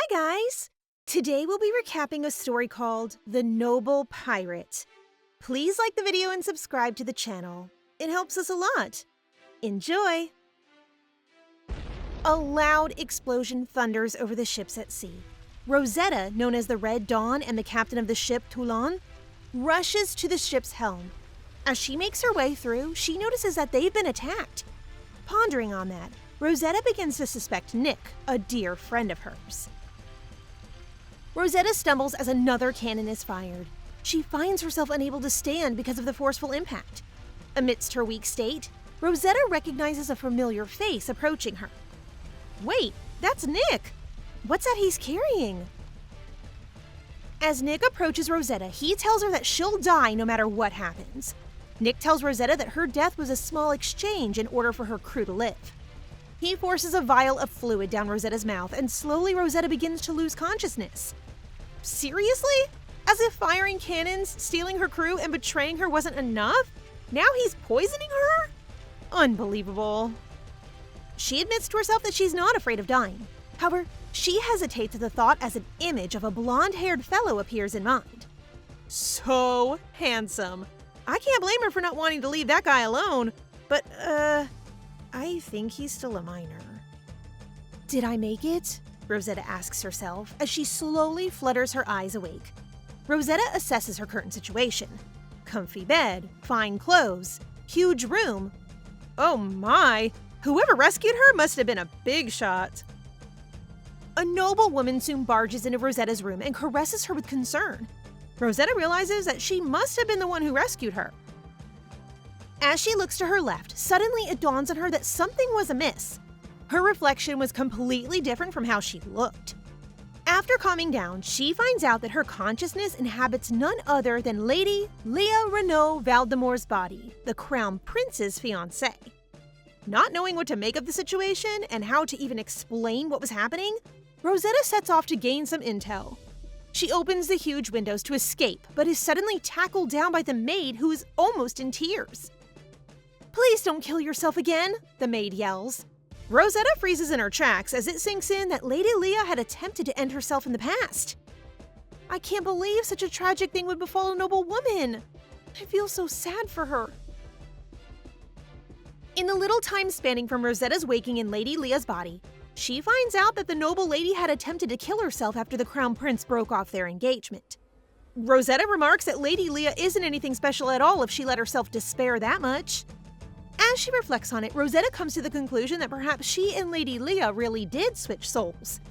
Hi guys! Today we'll be recapping a story called The Noble Pirate. Please like the video and subscribe to the channel. It helps us a lot. Enjoy! A loud explosion thunders over the ships at sea. Rosetta, known as the Red Dawn and the captain of the ship Toulon, rushes to the ship's helm. As she makes her way through, she notices that they've been attacked. Pondering on that, Rosetta begins to suspect Nick, a dear friend of hers. Rosetta stumbles as another cannon is fired. She finds herself unable to stand because of the forceful impact. Amidst her weak state, Rosetta recognizes a familiar face approaching her. Wait, that's Nick! What's that he's carrying? As Nick approaches Rosetta, he tells her that she'll die no matter what happens. Nick tells Rosetta that her death was a small exchange in order for her crew to live. He forces a vial of fluid down Rosetta's mouth, and slowly Rosetta begins to lose consciousness. Seriously? As if firing cannons, stealing her crew, and betraying her wasn't enough? Now he's poisoning her? Unbelievable. She admits to herself that she's not afraid of dying. However, she hesitates at the thought as an image of a blonde-haired fellow appears in mind. So handsome. I can't blame her for not wanting to leave that guy alone, but, I think he's still a minor. Did I make it? Rosetta asks herself as she slowly flutters her eyes awake. Rosetta assesses her current situation. Comfy bed, fine clothes, huge room. Oh my! Whoever rescued her must have been a big shot. A noble woman soon barges into Rosetta's room and caresses her with concern. Rosetta realizes that she must have been the one who rescued her. As she looks to her left, suddenly it dawns on her that something was amiss. Her reflection was completely different from how she looked. After calming down, she finds out that her consciousness inhabits none other than Lady Leah Renaud Valdemore's body, the Crown Prince's fiancé. Not knowing what to make of the situation and how to even explain what was happening, Rosetta sets off to gain some intel. She opens the huge windows to escape, but is suddenly tackled down by the maid, who is almost in tears. "Please don't kill yourself again," the maid yells. Rosetta freezes in her tracks as it sinks in that Lady Leah had attempted to end herself in the past. I can't believe such a tragic thing would befall a noble woman. I feel so sad for her. In the little time spanning from Rosetta's waking in Lady Leah's body, she finds out that the noble lady had attempted to kill herself after the Crown Prince broke off their engagement. Rosetta remarks that Lady Leah isn't anything special at all if she let herself despair that much. As she reflects on it, Rosetta comes to the conclusion that perhaps she and Lady Leah really did switch souls.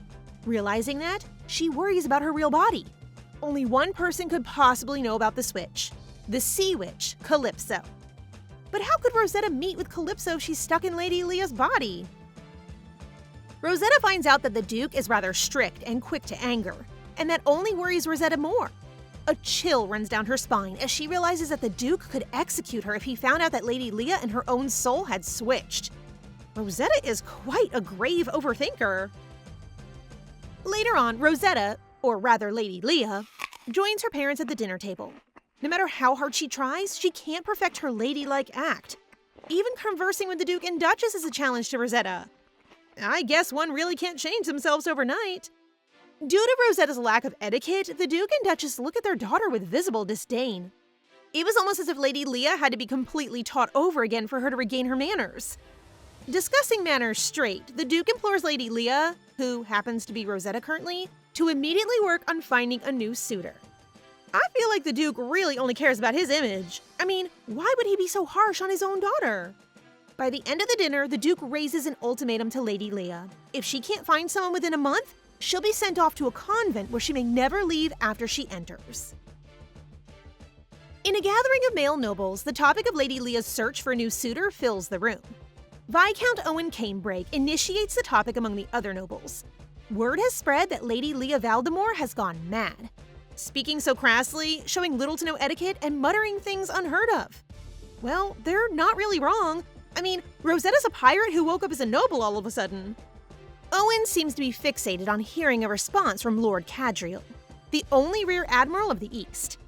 Realizing that, she worries about her real body. Only one person could possibly know about the switch: the sea witch, Calypso. But how could Rosetta meet with Calypso if she's stuck in Lady Leah's body? Rosetta finds out that the Duke is rather strict and quick to anger, and that only worries Rosetta more. A chill runs down her spine as she realizes that the Duke could execute her if he found out that Lady Leah and her own soul had switched. Rosetta is quite a grave overthinker. Later on, Rosetta, or rather Lady Leah, joins her parents at the dinner table. No matter how hard she tries, she can't perfect her ladylike act. Even conversing with the Duke and Duchess is a challenge to Rosetta. I guess one really can't change themselves overnight. Due to Rosetta's lack of etiquette, the Duke and Duchess look at their daughter with visible disdain. It was almost as if Lady Leah had to be completely taught over again for her to regain her manners. Discussing manners straight, the Duke implores Lady Leah, who happens to be Rosetta currently, to immediately work on finding a new suitor. I feel like the Duke really only cares about his image. I mean, why would he be so harsh on his own daughter? By the end of the dinner, the Duke raises an ultimatum to Lady Leah. If she can't find someone within a month, she'll be sent off to a convent where she may never leave after she enters. In a gathering of male nobles, the topic of Lady Leah's search for a new suitor fills the room. Viscount Owen Canebrake initiates the topic among the other nobles. Word has spread that Lady Leah Valdemore has gone mad, speaking so crassly, showing little to no etiquette, and muttering things unheard of. Well, they're not really wrong. I mean, Rosetta's a pirate who woke up as a noble all of a sudden. Owen seems to be fixated on hearing a response from Lord Cadriel, the only Rear Admiral of the East.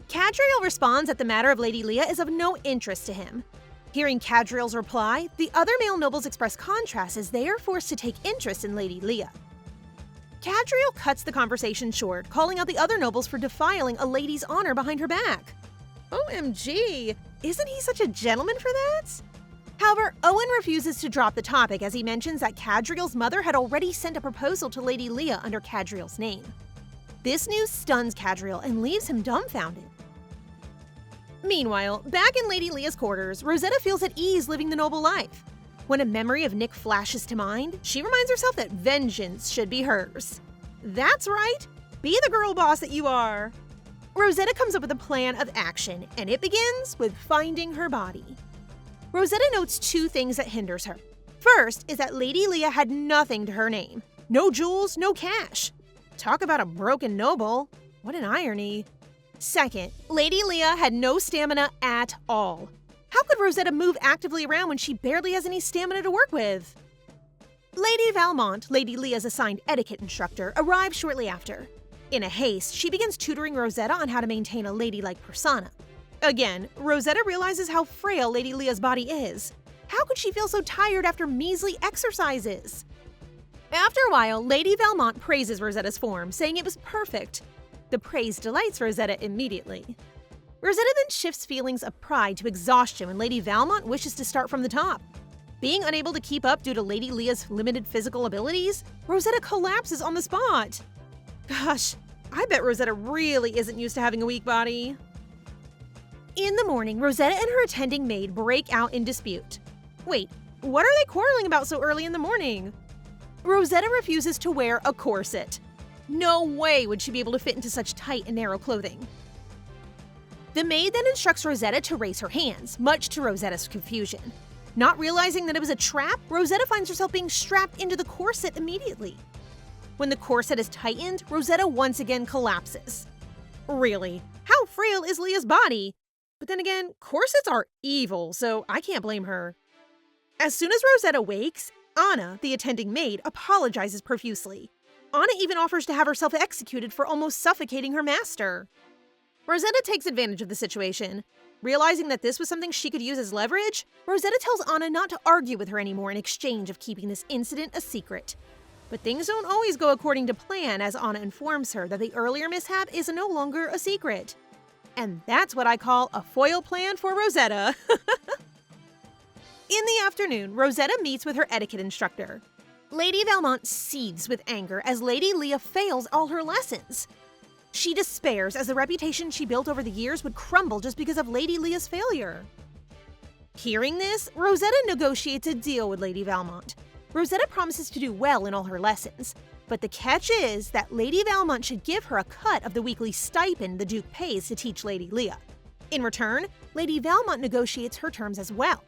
Cadriel responds that the matter of Lady Leah is of no interest to him. Hearing Cadriel's reply, the other male nobles express contrast as they are forced to take interest in Lady Leah. Cadriel cuts the conversation short, calling out the other nobles for defiling a lady's honor behind her back. OMG, isn't he such a gentleman for that? However, Owen refuses to drop the topic as he mentions that Cadriel's mother had already sent a proposal to Lady Leah under Cadriel's name. This news stuns Cadriel and leaves him dumbfounded. Meanwhile, back in Lady Leah's quarters, Rosetta feels at ease living the noble life. When a memory of Nick flashes to mind, she reminds herself that vengeance should be hers. That's right, be the girl boss that you are. Rosetta comes up with a plan of action, and it begins with finding her body. Rosetta notes two things that hinders her. First is that Lady Leah had nothing to her name. No jewels, no cash. Talk about a broken noble. What an irony. Second, Lady Leah had no stamina at all. How could Rosetta move actively around when she barely has any stamina to work with? Lady Valmont, Lady Leah's assigned etiquette instructor, arrives shortly after. In a haste, she begins tutoring Rosetta on how to maintain a ladylike persona. Again, Rosetta realizes how frail Lady Leah's body is. How could she feel so tired after measly exercises? After a while, Lady Valmont praises Rosetta's form, saying it was perfect. The praise delights Rosetta immediately. Rosetta then shifts feelings of pride to exhaustion when Lady Valmont wishes to start from the top. Being unable to keep up due to Lady Leah's limited physical abilities, Rosetta collapses on the spot. Gosh, I bet Rosetta really isn't used to having a weak body. In the morning, Rosetta and her attending maid break out in dispute. Wait, what are they quarreling about so early in the morning? Rosetta refuses to wear a corset. No way would she be able to fit into such tight and narrow clothing. The maid then instructs Rosetta to raise her hands, much to Rosetta's confusion. Not realizing that it was a trap, Rosetta finds herself being strapped into the corset immediately. When the corset is tightened, Rosetta once again collapses. Really, how frail is Leah's body? But then again, corsets are evil, so I can't blame her. As soon as Rosetta wakes, Anna, the attending maid, apologizes profusely. Anna even offers to have herself executed for almost suffocating her master. Rosetta takes advantage of the situation. Realizing that this was something she could use as leverage, Rosetta tells Anna not to argue with her anymore in exchange of keeping this incident a secret. But things don't always go according to plan, as Anna informs her that the earlier mishap is no longer a secret. And that's what I call a foil plan for Rosetta. In the afternoon, Rosetta meets with her etiquette instructor. Lady Valmont seethes with anger as Lady Leah fails all her lessons. She despairs as the reputation she built over the years would crumble just because of Lady Leah's failure. Hearing this, Rosetta negotiates a deal with Lady Valmont. Rosetta promises to do well in all her lessons, but the catch is that Lady Valmont should give her a cut of the weekly stipend the Duke pays to teach Lady Leah. In return, Lady Valmont negotiates her terms as well.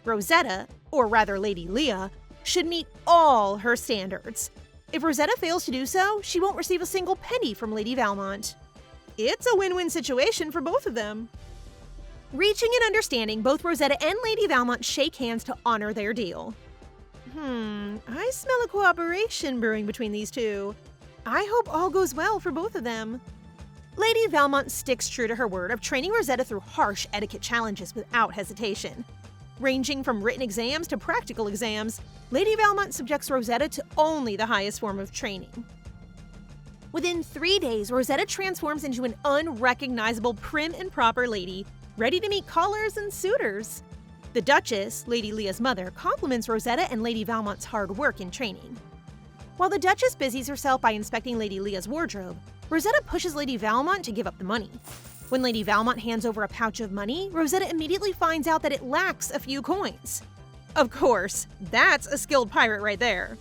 Rosetta, or rather Lady Leah, should meet all her standards. If Rosetta fails to do so, she won't receive a single penny from Lady Valmont. It's a win-win situation for both of them. Reaching an understanding, both Rosetta and Lady Valmont shake hands to honor their deal. I smell a cooperation brewing between these two. I hope all goes well for both of them. Lady Valmont sticks true to her word of training Rosetta through harsh etiquette challenges without hesitation. Ranging from written exams to practical exams, Lady Valmont subjects Rosetta to only the highest form of training. Within 3 days, Rosetta transforms into an unrecognizable prim and proper lady, ready to meet callers and suitors. The Duchess, Lady Leah's mother, compliments Rosetta and Lady Valmont's hard work in training. While the Duchess busies herself by inspecting Lady Leah's wardrobe, Rosetta pushes Lady Valmont to give up the money. When Lady Valmont hands over a pouch of money, Rosetta immediately finds out that it lacks a few coins. Of course, that's a skilled pirate right there.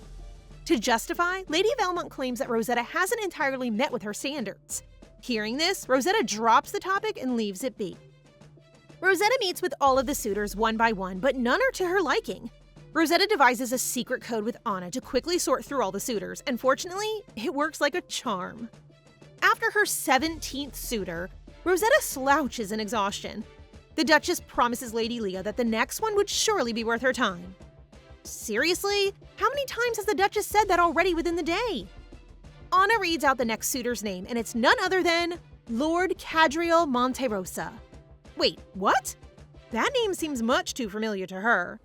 To justify, Lady Valmont claims that Rosetta hasn't entirely met with her standards. Hearing this, Rosetta drops the topic and leaves it be. Rosetta meets with all of the suitors one by one, but none are to her liking. Rosetta devises a secret code with Anna to quickly sort through all the suitors, and fortunately, it works like a charm. After her 17th suitor, Rosetta slouches in exhaustion. The Duchess promises Lady Leah that the next one would surely be worth her time. Seriously? How many times has the Duchess said that already within the day? Anna reads out the next suitor's name, and it's none other than Lord Cadriel Monterosa. Wait, what? That name seems much too familiar to her.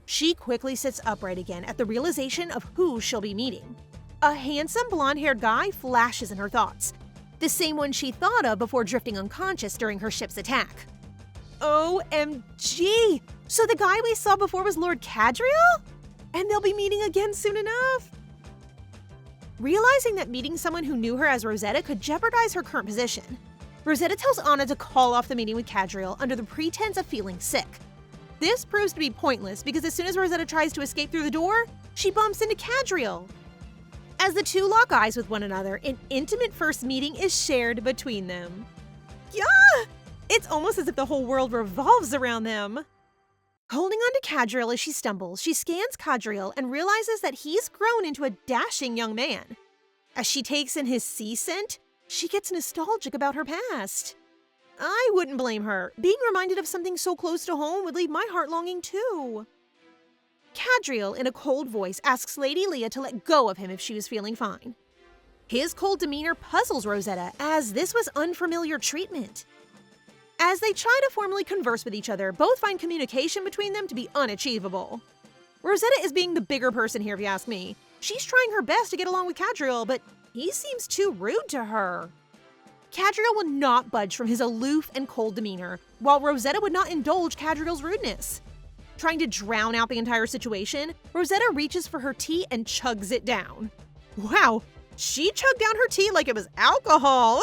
She quickly sits upright again at the realization of who she'll be meeting. a handsome blonde-haired guy flashes in her thoughts. The same one she thought of before drifting unconscious during her ship's attack. OMG! So the guy we saw before was Lord Cadriel? And they'll be meeting again soon enough? Realizing that meeting someone who knew her as Rosetta could jeopardize her current position, Rosetta tells Anna to call off the meeting with Cadriel under the pretense of feeling sick. This proves to be pointless because as soon as Rosetta tries to escape through the door, she bumps into Cadriel. As the two lock eyes with one another, an intimate first meeting is shared between them. Yeah! It's almost as if the whole world revolves around them. Holding on to Cadriel as she stumbles, she scans Cadriel and realizes that he's grown into a dashing young man. As she takes in his sea scent, she gets nostalgic about her past. I wouldn't blame her. Being reminded of something so close to home would leave my heart longing too. Cadriel, in a cold voice, asks Lady Leah to let go of him if she was feeling fine. His cold demeanor puzzles Rosetta, as this was unfamiliar treatment. As they try to formally converse with each other, both find communication between them to be unachievable. Rosetta is being the bigger person here, if you ask me. She's trying her best to get along with Cadriel, but he seems too rude to her. Cadriel will not budge from his aloof and cold demeanor, while Rosetta would not indulge Cadriel's rudeness. Trying to drown out the entire situation, Rosetta reaches for her tea and chugs it down. Wow, she chugged down her tea like it was alcohol!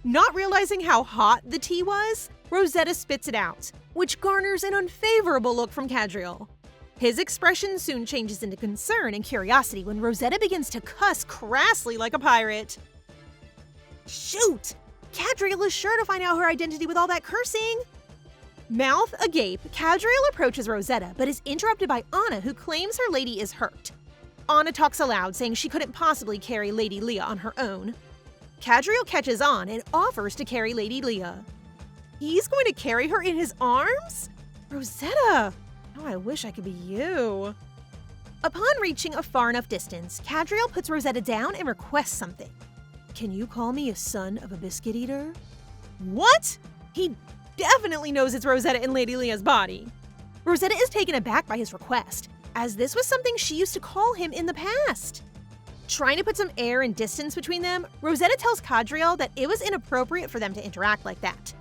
Not realizing how hot the tea was, Rosetta spits it out, which garners an unfavorable look from Cadriel. His expression soon changes into concern and curiosity when Rosetta begins to cuss crassly like a pirate. Shoot! Cadriel is sure to find out her identity with all that cursing! Mouth agape, Cadriel approaches Rosetta, but is interrupted by Anna, who claims her lady is hurt. Anna talks aloud, saying she couldn't possibly carry Lady Leah on her own. Cadriel catches on and offers to carry Lady Leah. He's going to carry her in his arms? Rosetta! Oh, I wish I could be you. Upon reaching a far enough distance, Cadriel puts Rosetta down and requests something. Can you call me a son of a biscuit eater? What? He definitely knows it's Rosetta in Lady Leah's body. Rosetta is taken aback by his request, as this was something she used to call him in the past. Trying to put some air and distance between them, Rosetta tells Cadriel that it was inappropriate for them to interact like that.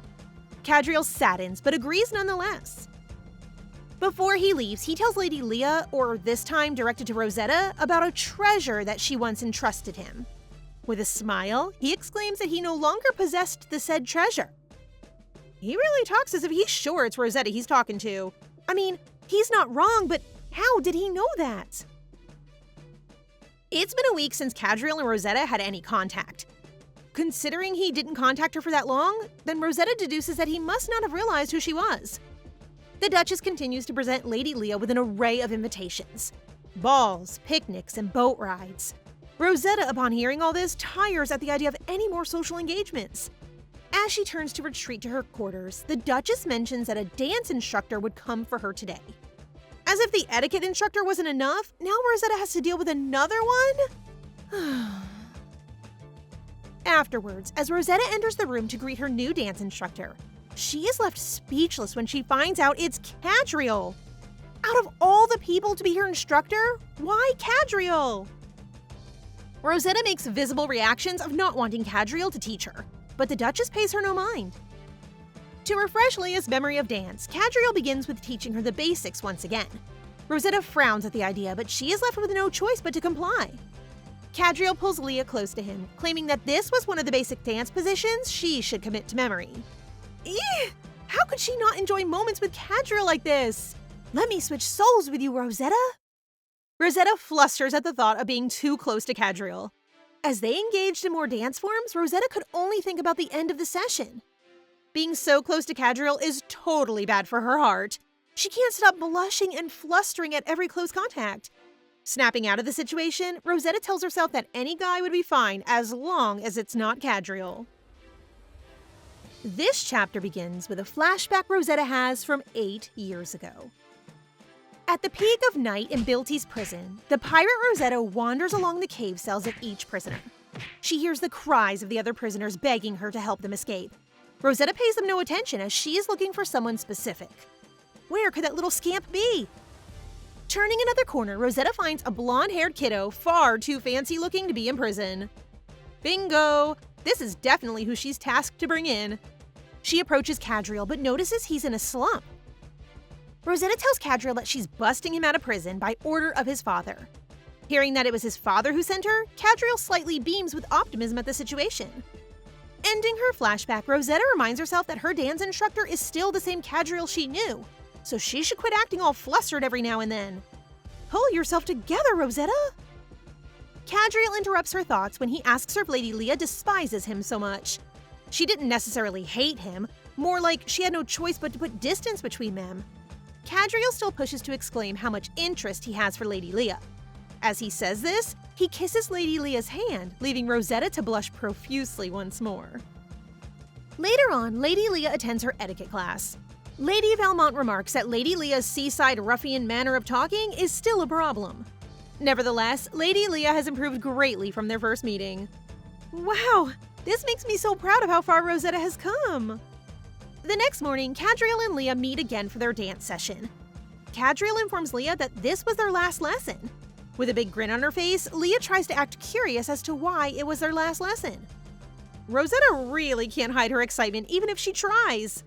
Cadriel saddens, but agrees nonetheless. Before he leaves, he tells Lady Leah, or this time directed to Rosetta, about a treasure that she once entrusted him. With a smile, he exclaims that he no longer possessed the said treasure. He really talks as if he's sure it's Rosetta he's talking to. I mean, he's not wrong, but how did he know that? It's been a week since Cadriel and Rosetta had any contact. Considering he didn't contact her for that long, then Rosetta deduces that he must not have realized who she was. The Duchess continues to present Lady Leah with an array of invitations. Balls, picnics, and boat rides. Rosetta, upon hearing all this, tires at the idea of any more social engagements. As she turns to retreat to her quarters, the Duchess mentions that a dance instructor would come for her today. As if the etiquette instructor wasn't enough, now Rosetta has to deal with another one? Afterwards, as Rosetta enters the room to greet her new dance instructor, she is left speechless when she finds out it's Cadriel. Out of all the people to be her instructor, why Cadriel? Rosetta makes visible reactions of not wanting Cadriel to teach her, but the Duchess pays her no mind. To refresh Leah's memory of dance, Cadriel begins with teaching her the basics once again. Rosetta frowns at the idea, but she is left with no choice but to comply. Cadriel pulls Leah close to him, claiming that this was one of the basic dance positions she should commit to memory. Eeh! How could she not enjoy moments with Cadriel like this? Let me switch souls with you, Rosetta. Rosetta flusters at the thought of being too close to Cadriel. As they engaged in more dance forms, Rosetta could only think about the end of the session. Being so close to Cadriel is totally bad for her heart. She can't stop blushing and flustering at every close contact. Snapping out of the situation, Rosetta tells herself that any guy would be fine as long as it's not Cadriel. This chapter begins with a flashback Rosetta has from 8 years ago. At the peak of night in Bilty's prison, the pirate Rosetta wanders along the cave cells of each prisoner. She hears the cries of the other prisoners begging her to help them escape. Rosetta pays them no attention as she is looking for someone specific. Where could that little scamp be? Turning another corner, Rosetta finds a blonde-haired kiddo far too fancy-looking to be in prison. Bingo! This is definitely who she's tasked to bring in. She approaches Cadriel, but notices he's in a slump. Rosetta tells Cadriel that she's busting him out of prison by order of his father. Hearing that it was his father who sent her, Cadriel slightly beams with optimism at the situation. Ending her flashback, Rosetta reminds herself that her dance instructor is still the same Cadriel she knew, so she should quit acting all flustered every now and then. Pull yourself together, Rosetta! Cadriel interrupts her thoughts when he asks her if Lady Leah despises him so much. She didn't necessarily hate him, more like she had no choice but to put distance between them. Cadriel still pushes to exclaim how much interest he has for Lady Leah. As he says this, he kisses Lady Leah's hand, leaving Rosetta to blush profusely once more. Later on, Lady Leah attends her etiquette class. Lady Valmont remarks that Lady Leah's seaside ruffian manner of talking is still a problem. Nevertheless, Lady Leah has improved greatly from their first meeting. Wow, this makes me so proud of how far Rosetta has come. The next morning, Cadriel and Leah meet again for their dance session. Cadriel informs Leah that this was their last lesson. With a big grin on her face, Leah tries to act curious as to why it was their last lesson. Rosetta really can't hide her excitement even if she tries.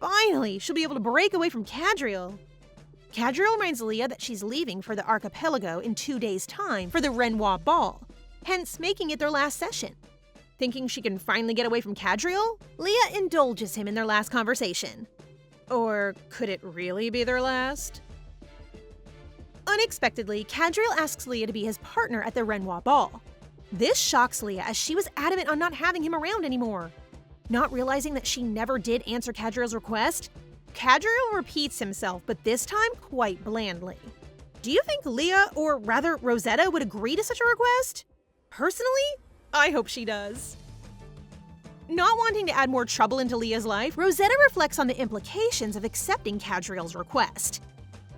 Finally, she'll be able to break away from Cadriel. Cadriel reminds Leah that she's leaving for the archipelago in 2 days' time for the Renoir ball, hence making it their last session. Thinking she can finally get away from Cadriel, Leah indulges him in their last conversation. Or could it really be their last? Unexpectedly, Cadriel asks Leah to be his partner at the Renoir ball. This shocks Leah as she was adamant on not having him around anymore. Not realizing that she never did answer Cadriel's request, Cadriel repeats himself, but this time quite blandly. Do you think Leah, or rather Rosetta, would agree to such a request? Personally, I hope she does. Not wanting to add more trouble into Leah's life, Rosetta reflects on the implications of accepting Cadriel's request.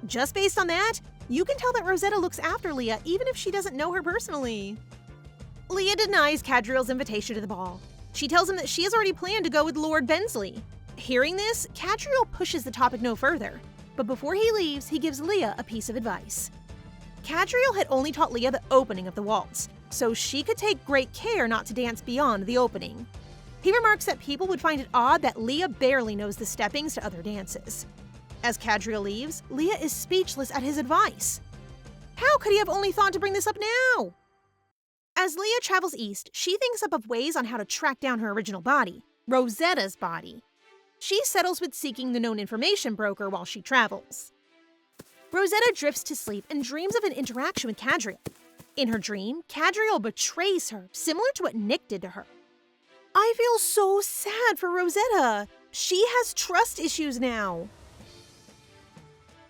Just based on that, you can tell that Rosetta looks after Leah even if she doesn't know her personally. Leah denies Cadriel's invitation to the ball. She tells him that she has already planned to go with Lord Bensley. Hearing this, Cadriel pushes the topic no further, but before he leaves, he gives Leah a piece of advice. Cadriel had only taught Leah the opening of the waltz, so she could take great care not to dance beyond the opening. He remarks that people would find it odd that Leah barely knows the steppings to other dances. As Cadriel leaves, Leah is speechless at his advice. How could he have only thought to bring this up now? As Leah travels east, she thinks up of ways on how to track down her original body, Rosetta's body. She settles with seeking the known information broker while she travels. Rosetta drifts to sleep and dreams of an interaction with Cadriel. In her dream, Cadriel betrays her, similar to what Nick did to her. I feel so sad for Rosetta. She has trust issues now.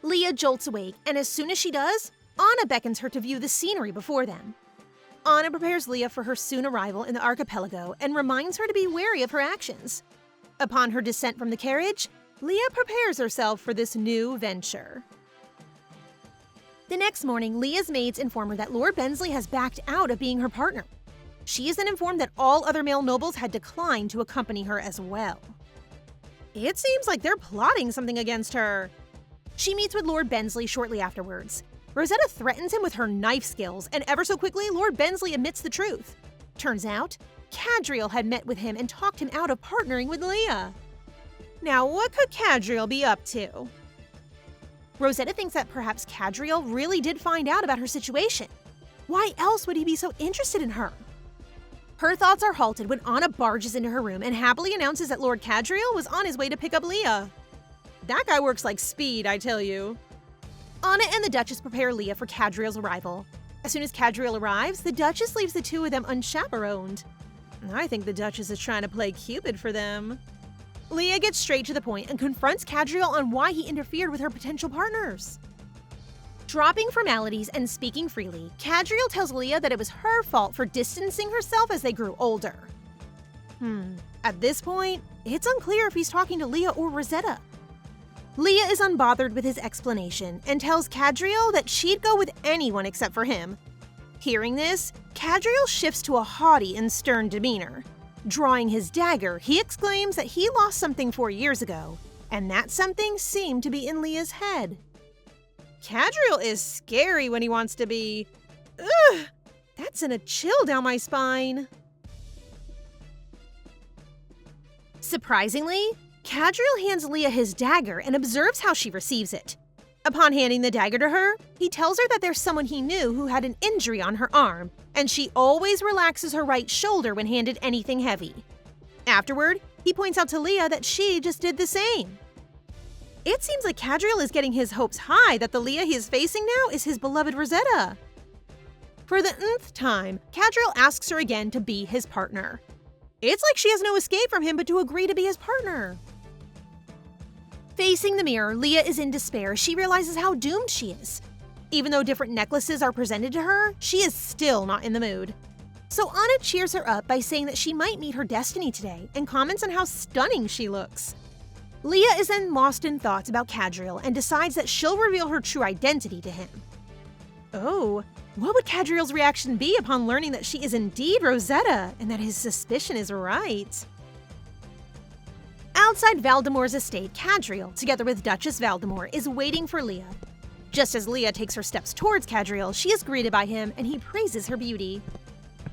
Leah jolts awake, and as soon as she does, Anna beckons her to view the scenery before them. Anna prepares Leah for her soon arrival in the archipelago and reminds her to be wary of her actions. Upon her descent from the carriage, Leah prepares herself for this new venture. The next morning, Leah's maids inform her that Lord Bensley has backed out of being her partner. She is then informed that all other male nobles had declined to accompany her as well. It seems like they're plotting something against her. She meets with Lord Bensley shortly afterwards. Rosetta threatens him with her knife skills, and ever so quickly, Lord Bensley admits the truth. Turns out, Cadriel had met with him and talked him out of partnering with Leah. Now, what could Cadriel be up to? Rosetta thinks that perhaps Cadriel really did find out about her situation. Why else would he be so interested in her? Her thoughts are halted when Anna barges into her room and happily announces that Lord Cadriel was on his way to pick up Leah. That guy works like speed, I tell you. Anna and the Duchess prepare Leah for Cadriel's arrival. As soon as Cadriel arrives, the Duchess leaves the two of them unchaperoned. I think the Duchess is trying to play Cupid for them. Leah gets straight to the point and confronts Cadriel on why he interfered with her potential partners. Dropping formalities and speaking freely, Cadriel tells Leah that it was her fault for distancing herself as they grew older. At this point, it's unclear if he's talking to Leah or Rosetta. Leah is unbothered with his explanation and tells Cadriel that she'd go with anyone except for him. Hearing this, Cadriel shifts to a haughty and stern demeanor. Drawing his dagger, he exclaims that he lost something 4 years ago, and that something seemed to be in Leah's head. Cadriel is scary when he wants to be. Ugh! That sent a chill down my spine. Surprisingly, Cadriel hands Leah his dagger and observes how she receives it. Upon handing the dagger to her, he tells her that there's someone he knew who had an injury on her arm, and she always relaxes her right shoulder when handed anything heavy. Afterward, he points out to Leah that she just did the same. It seems like Cadriel is getting his hopes high that the Leah he is facing now is his beloved Rosetta. For the nth time, Cadriel asks her again to be his partner. It's like she has no escape from him but to agree to be his partner. Facing the mirror, Leah is in despair as she realizes how doomed she is. Even though different necklaces are presented to her, she is still not in the mood. So Anna cheers her up by saying that she might meet her destiny today and comments on how stunning she looks. Leah is then lost in thoughts about Cadriel and decides that she'll reveal her true identity to him. Oh, what would Cadriel's reaction be upon learning that she is indeed Rosetta and that his suspicion is right? Outside Valdemore's estate, Cadriel, together with Duchess Valdemore, is waiting for Leah. Just as Leah takes her steps towards Cadriel, she is greeted by him and he praises her beauty.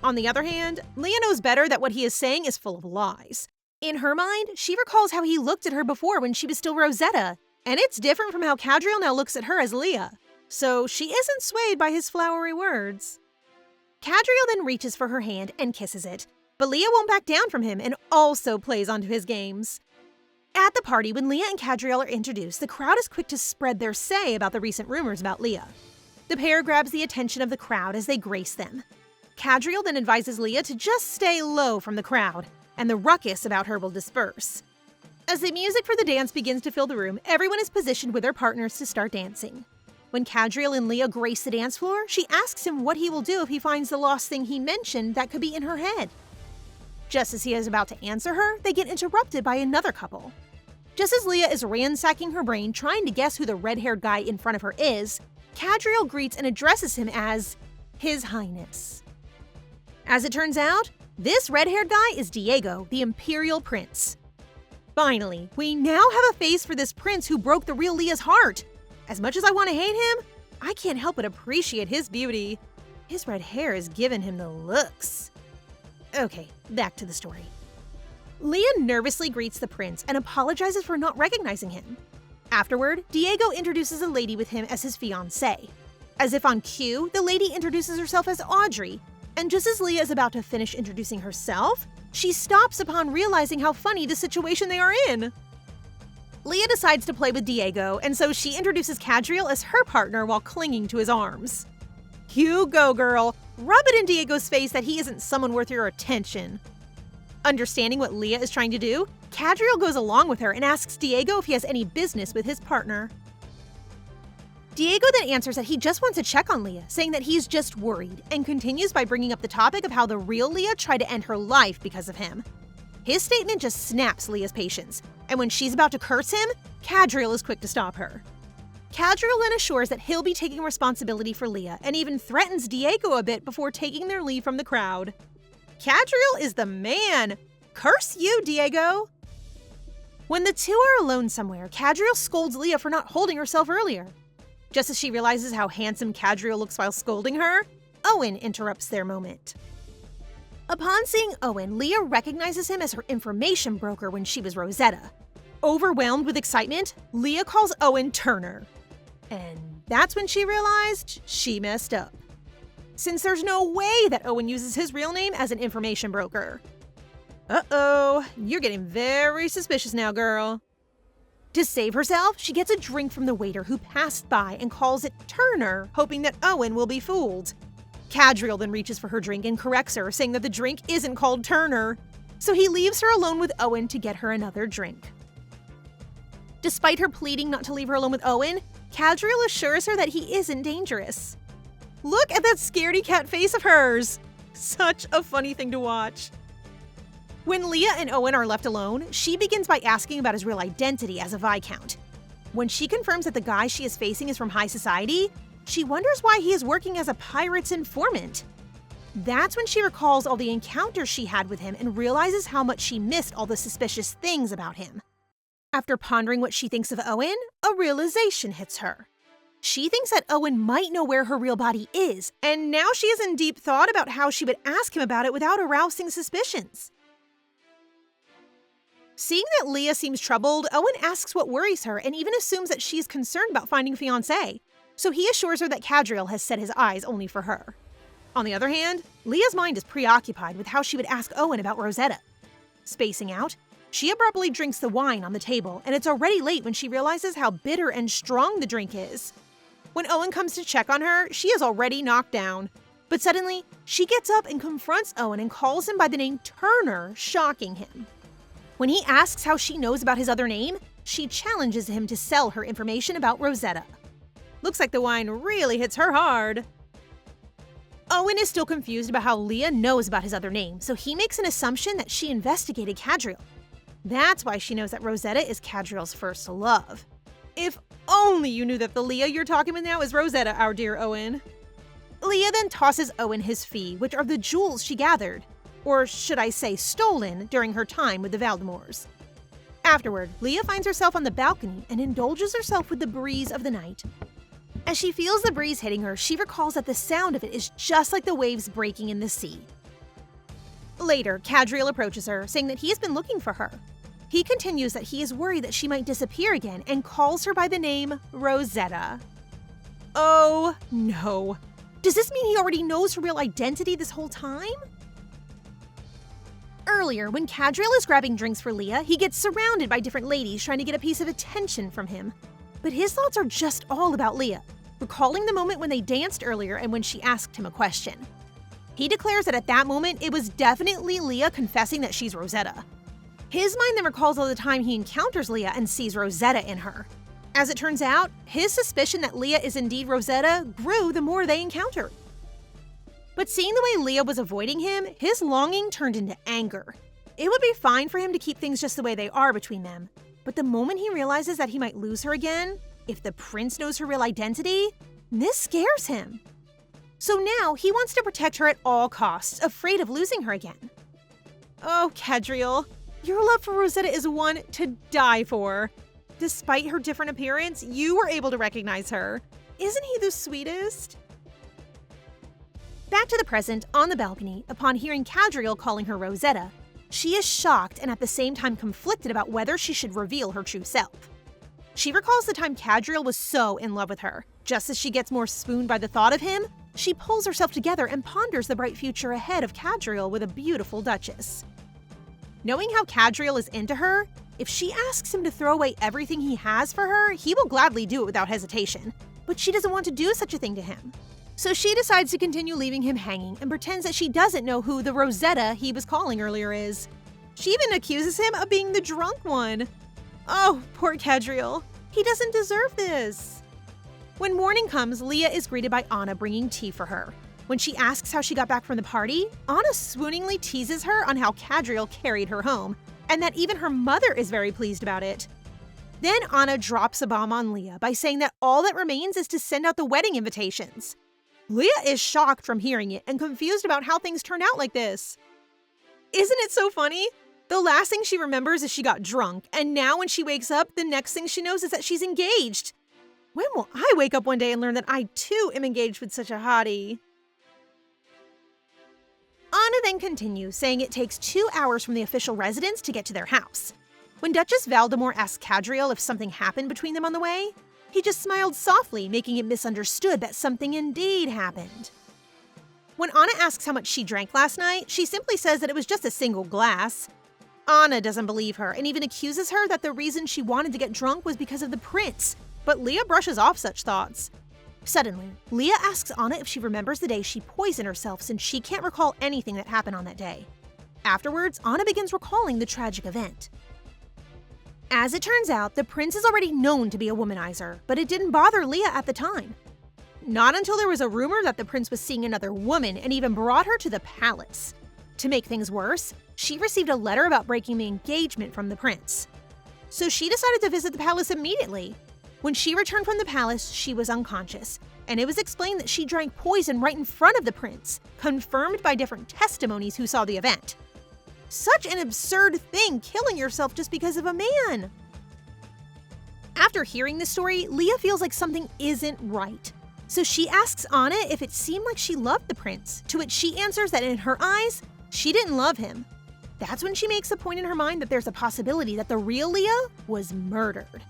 On the other hand, Leah knows better that what he is saying is full of lies. In her mind, she recalls how he looked at her before when she was still Rosetta, and it's different from how Cadriel now looks at her as Leah. So she isn't swayed by his flowery words. Cadriel then reaches for her hand and kisses it, but Leah won't back down from him and also plays onto his games. At the party, when Leah and Cadriel are introduced, the crowd is quick to spread their say about the recent rumors about Leah. The pair grabs the attention of the crowd as they grace them. Cadriel then advises Leah to just stay low from the crowd, and the ruckus about her will disperse. As the music for the dance begins to fill the room, everyone is positioned with their partners to start dancing. When Cadriel and Leah grace the dance floor, she asks him what he will do if he finds the lost thing he mentioned that could be in her head. Just as he is about to answer her, they get interrupted by another couple. Just as Leah is ransacking her brain trying to guess who the red-haired guy in front of her is, Cadriel greets and addresses him as His Highness. As it turns out, this red-haired guy is Diego, the Imperial Prince. Finally, we now have a face for this prince who broke the real Leah's heart. As much as I want to hate him, I can't help but appreciate his beauty. His red hair has given him the looks. Okay, back to the story. Leah nervously greets the prince and apologizes for not recognizing him. Afterward, Diego introduces a lady with him as his fiancé. As if on cue, the lady introduces herself as Audrey, and just as Leah is about to finish introducing herself, she stops upon realizing how funny the situation they are in. Leah decides to play with Diego, and so she introduces Cadriel as her partner while clinging to his arms. You go, girl. Rub it in Diego's face that he isn't someone worth your attention. Understanding what Leah is trying to do, Cadriel goes along with her and asks Diego if he has any business with his partner. Diego then answers that he just wants to check on Leah, saying that he's just worried, and continues by bringing up the topic of how the real Leah tried to end her life because of him. His statement just snaps Leah's patience, and when she's about to curse him, Cadriel is quick to stop her. Cadriel then assures that he'll be taking responsibility for Leah and even threatens Diego a bit before taking their leave from the crowd. Cadriel is the man! Curse you, Diego! When the two are alone somewhere, Cadriel scolds Leah for not holding herself earlier. Just as she realizes how handsome Cadriel looks while scolding her, Owen interrupts their moment. Upon seeing Owen, Leah recognizes him as her information broker when she was Rosetta. Overwhelmed with excitement, Leah calls Owen Turner. And that's when she realized she messed up, since there's no way that Owen uses his real name as an information broker. Uh-oh, you're getting very suspicious now, girl. To save herself, she gets a drink from the waiter who passed by and calls it Turner, hoping that Owen will be fooled. Cadriel then reaches for her drink and corrects her, saying that the drink isn't called Turner. So he leaves her alone with Owen to get her another drink. Despite her pleading not to leave her alone with Owen, Cadriel assures her that he isn't dangerous. Look at that scaredy cat face of hers! Such a funny thing to watch. When Leah and Owen are left alone, she begins by asking about his real identity as a Viscount. When she confirms that the guy she is facing is from high society, she wonders why he is working as a pirate's informant. That's when she recalls all the encounters she had with him and realizes how much she missed all the suspicious things about him. After pondering what she thinks of Owen, a realization hits her. She thinks that Owen might know where her real body is, and now she is in deep thought about how she would ask him about it without arousing suspicions. Seeing that Leah seems troubled, Owen asks what worries her and even assumes that she's concerned about finding a fiancé, so he assures her that Cadriel has set his eyes only for her. On the other hand, Leah's mind is preoccupied with how she would ask Owen about Rosetta. Spacing out, she abruptly drinks the wine on the table, and it's already late when she realizes how bitter and strong the drink is. When Owen comes to check on her, she is already knocked down. But suddenly, she gets up and confronts Owen and calls him by the name Turner, shocking him. When he asks how she knows about his other name, she challenges him to sell her information about Rosetta. Looks like the wine really hits her hard. Owen is still confused about how Leah knows about his other name, so he makes an assumption that she investigated Cadriel. That's why she knows that Rosetta is Cadriel's first love. If only you knew that the Leah you're talking with now is Rosetta, our dear Owen. Leah then tosses Owen his fee, which are the jewels she gathered, or should I say stolen, during her time with the Valdemars. Afterward, Leah finds herself on the balcony and indulges herself with the breeze of the night. As she feels the breeze hitting her, she recalls that the sound of it is just like the waves breaking in the sea. Later, Cadriel approaches her, saying that he has been looking for her. He continues that he is worried that she might disappear again and calls her by the name Rosetta. Oh no. Does this mean he already knows her real identity this whole time? Earlier, when Cadriel is grabbing drinks for Leah, he gets surrounded by different ladies trying to get a piece of attention from him. But his thoughts are just all about Leah, recalling the moment when they danced earlier and when she asked him a question. He declares that at that moment, it was definitely Leah confessing that she's Rosetta. His mind then recalls all the time he encounters Leah and sees Rosetta in her. As it turns out, his suspicion that Leah is indeed Rosetta grew the more they encountered. But seeing the way Leah was avoiding him, his longing turned into anger. It would be fine for him to keep things just the way they are between them. But the moment he realizes that he might lose her again, if the prince knows her real identity, this scares him. So now he wants to protect her at all costs, afraid of losing her again. Oh, Cadriel, your love for Rosetta is one to die for. Despite her different appearance, you were able to recognize her. Isn't he the sweetest? Back to the present, on the balcony, upon hearing Cadriel calling her Rosetta, she is shocked and at the same time conflicted about whether she should reveal her true self. She recalls the time Cadriel was so in love with her. Just as she gets more swooned by the thought of him, she pulls herself together and ponders the bright future ahead of Cadriel with a beautiful duchess. Knowing how Cadriel is into her, if she asks him to throw away everything he has for her, he will gladly do it without hesitation. But she doesn't want to do such a thing to him. So she decides to continue leaving him hanging and pretends that she doesn't know who the Rosetta he was calling earlier is. She even accuses him of being the drunk one. Oh, poor Cadriel. He doesn't deserve this. When morning comes, Leah is greeted by Anna bringing tea for her. When she asks how she got back from the party, Anna swooningly teases her on how Cadriel carried her home, and that even her mother is very pleased about it. Then Anna drops a bomb on Leah by saying that all that remains is to send out the wedding invitations. Leah is shocked from hearing it and confused about how things turned out like this. Isn't it so funny? The last thing she remembers is she got drunk, and now when she wakes up, the next thing she knows is that she's engaged. When will I wake up one day and learn that I too am engaged with such a hottie? Anna then continues, saying it takes 2 hours from the official residence to get to their house. When Duchess Valdemar asks Cadriel if something happened between them on the way, he just smiled softly, making it misunderstood that something indeed happened. When Anna asks how much she drank last night, she simply says that it was just a single glass. Anna doesn't believe her and even accuses her that the reason she wanted to get drunk was because of the prince, but Leah brushes off such thoughts. Suddenly, Leah asks Anna if she remembers the day she poisoned herself since she can't recall anything that happened on that day. Afterwards, Anna begins recalling the tragic event. As it turns out, the prince is already known to be a womanizer, but it didn't bother Leah at the time. Not until there was a rumor that the prince was seeing another woman and even brought her to the palace. To make things worse, she received a letter about breaking the engagement from the prince. So she decided to visit the palace immediately. When she returned from the palace, she was unconscious, and it was explained that she drank poison right in front of the prince, confirmed by different testimonies who saw the event. Such an absurd thing, killing yourself just because of a man! After After hearing this story, Leah feels like something isn't right. So she asks Anna if it seemed like she loved the prince, to which she answers that in her eyes, she didn't love him. That's when she makes a point in her mind that there's a possibility that the real Leah was murdered.